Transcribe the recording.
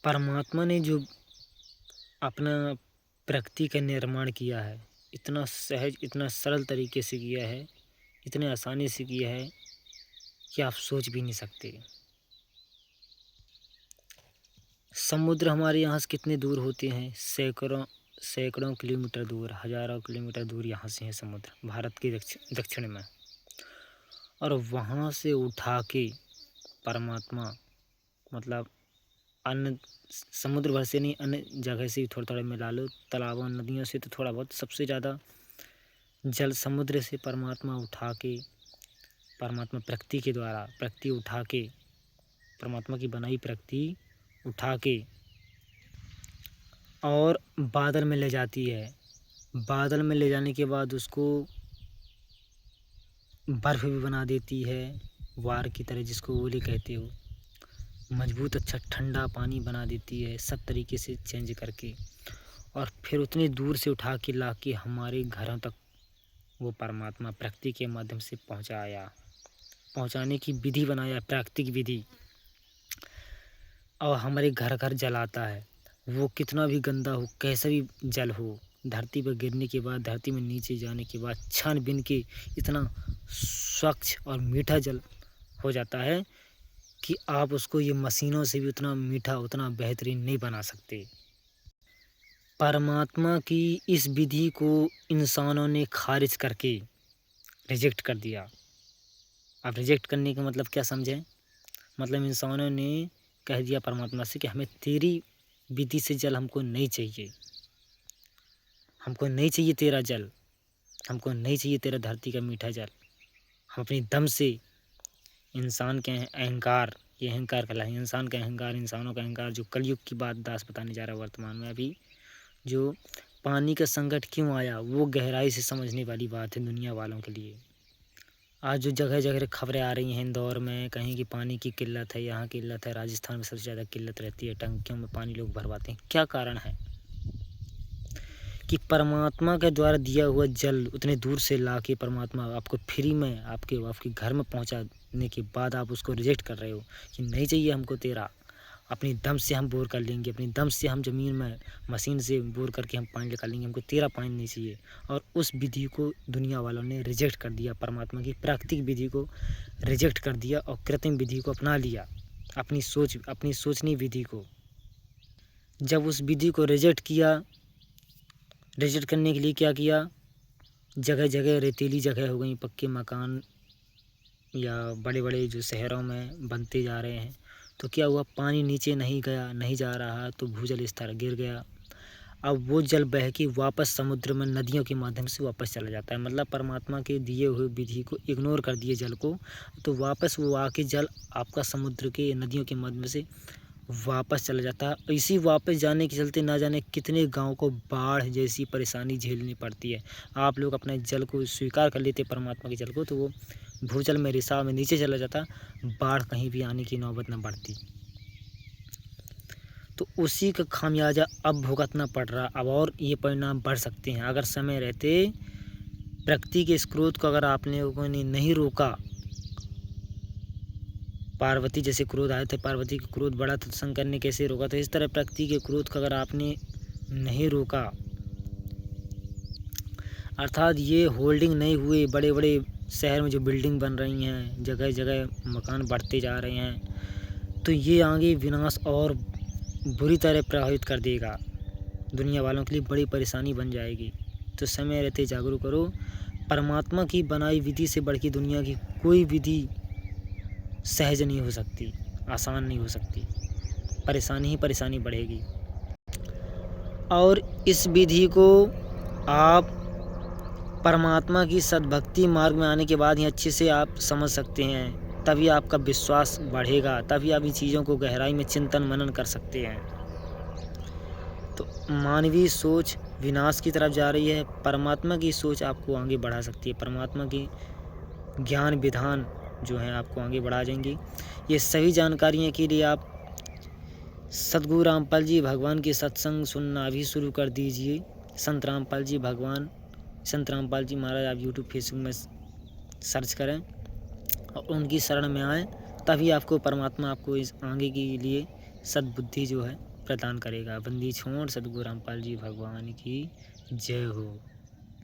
परमात्मा ने जो अपना प्रकृति का निर्माण किया है, इतना सहज, इतना सरल तरीके से किया है, इतने आसानी से किया है कि आप सोच भी नहीं सकते। समुद्र हमारे यहाँ से कितने दूर होते हैं? सैकड़ों सैकड़ों किलोमीटर दूर, हज़ारों किलोमीटर दूर यहाँ से है समुद्र, भारत के दक्षिण में। और वहाँ से उठा के परमात्मा, मतलब अन्य समुद्र भर से नहीं, अन्य जगह से थोड़ा थोड़ा मिला लो, तालाबों नदियों से तो थोड़ा बहुत, सबसे ज़्यादा जल समुद्र से परमात्मा उठा के, परमात्मा प्रकृति के द्वारा, प्रकृति उठा के, परमात्मा की बनाई प्रकृति उठा के और बादल में ले जाती है। बादल में ले जाने के बाद उसको बर्फ़ भी बना देती है, वार की तरह, जिसको ओले कहते हो। मजबूत अच्छा ठंडा पानी बना देती है, सब तरीके से चेंज करके, और फिर उतनी दूर से उठा के ला के हमारे घरों तक वो परमात्मा प्रकृति के माध्यम से पहुंचाने की विधि बनाया, प्राकृतिक विधि। और हमारे घर घर जल आता है, वो कितना भी गंदा हो, कैसा भी जल हो, धरती पर गिरने के बाद, धरती में नीचे जाने के बाद छान-बीन के इतना स्वच्छ और मीठा जल हो जाता है कि आप उसको ये मशीनों से भी उतना मीठा, उतना बेहतरीन नहीं बना सकते। परमात्मा की इस विधि को इंसानों ने खारिज करके रिजेक्ट कर दिया। अब रिजेक्ट करने का मतलब क्या समझें? मतलब इंसानों ने कह दिया परमात्मा से कि हमें तेरी विधि से जल हमको नहीं चाहिए, हमको नहीं चाहिए तेरा जल, हमको नहीं चाहिए तेरा धरती का मीठा जल। हम अपनी दम से, इंसान के अहंकार, ये अहंकार कहलाए, इंसान का अहंकार, इंसानों का अहंकार, जो कलयुग की बात दास बताने जा रहा है वर्तमान में अभी, जो पानी का संकट क्यों आया, वो गहराई से समझने वाली बात है दुनिया वालों के लिए। आज जो जगह जगह खबरें आ रही हैं इंदौर में, कहीं की पानी की किल्लत है, यहाँ किल्लत है, राजस्थान में सबसे ज़्यादा किल्लत रहती है, टंकियों में पानी लोग भरवाते हैं। क्या कारण है? कि परमात्मा के द्वारा दिया हुआ जल उतने दूर से ला के परमात्मा आपको फ्री में आपके घर में पहुंचाने के बाद आप उसको रिजेक्ट कर रहे हो कि नहीं चाहिए हमको तेरा, अपनी दम से हम बोर कर लेंगे, अपनी दम से हम ज़मीन में मशीन से बोर करके हम पानी निकाल लेंगे, हमको तेरा पानी नहीं चाहिए। और उस विधि को दुनिया वालों ने रिजेक्ट कर दिया, परमात्मा की प्राकृतिक विधि को रिजेक्ट कर दिया और कृत्रिम विधि को अपना लिया, अपनी सोचनी विधि को। जब उस विधि को रिजेक्ट करने के लिए क्या किया, जगह जगह रेतीली जगह हो गई, पक्के मकान या बड़े बड़े जो शहरों में बनते जा रहे हैं, तो क्या हुआ, पानी नीचे नहीं जा रहा, तो भूजल स्तर गिर गया। अब वो जल बह के वापस समुद्र में नदियों के माध्यम से वापस चला जाता है। मतलब परमात्मा के दिए हुए विधि को इग्नोर कर दिए जल को, तो वापस वो आके जल आपका समुद्र के नदियों के माध्यम से वापस चला जाता है। इसी वापस जाने के चलते ना जाने कितने गाँव को बाढ़ जैसी परेशानी झेलनी पड़ती है। आप लोग अपने जल को स्वीकार कर लेते परमात्मा के जल को, तो वो भूजल में रिसाव में नीचे चला जाता, बाढ़ कहीं भी आने की नौबत न बढ़ती। तो उसी का खामियाजा अब भुगतना पड़ रहा। अब और ये परिणाम बढ़ सकते हैं अगर समय रहते प्रकृति के इस क्रोध को अगर आप लोगों ने नहीं रोका। पार्वती जैसे क्रोध आए थे, पार्वती का क्रोध बढ़ा तो शंकर ने कैसे रोका, तो इस तरह प्रकृति के क्रोध को अगर आपने नहीं रोका, अर्थात ये होल्डिंग नहीं हुए, बड़े बड़े शहर में जो बिल्डिंग बन रही हैं, जगह जगह मकान बढ़ते जा रहे हैं, तो ये आगे विनाश और बुरी तरह प्रभावित कर देगा, दुनिया वालों के लिए बड़ी परेशानी बन जाएगी। तो समय रहते जागरूक करो। परमात्मा की बनाई विधि से बढ़ के दुनिया की कोई विधि सहज नहीं हो सकती, आसान नहीं हो सकती, परेशानी ही परेशानी बढ़ेगी। और इस विधि को आप परमात्मा की सद्भक्ति मार्ग में आने के बाद ही अच्छे से आप समझ सकते हैं, तभी आपका विश्वास बढ़ेगा, तभी आप इन चीज़ों को गहराई में चिंतन मनन कर सकते हैं। तो मानवीय सोच विनाश की तरफ जा रही है, परमात्मा की सोच आपको आगे बढ़ा सकती है, परमात्मा की ज्ञान विधान जो है आपको आगे बढ़ा जाएंगी। ये सभी जानकारियों के लिए आप सद्गुरु रामपाल जी भगवान के सत्संग सुनना भी शुरू कर दीजिए। संत रामपाल जी महाराज आप यूट्यूब फेसबुक में सर्च करें और उनकी शरण में आएँ, तभी आपको परमात्मा आपको इस आगे के लिए सद्बुद्धि जो है प्रदान करेगा। बंदी छोड़ सतगुरु रामपाल जी भगवान की जय हो।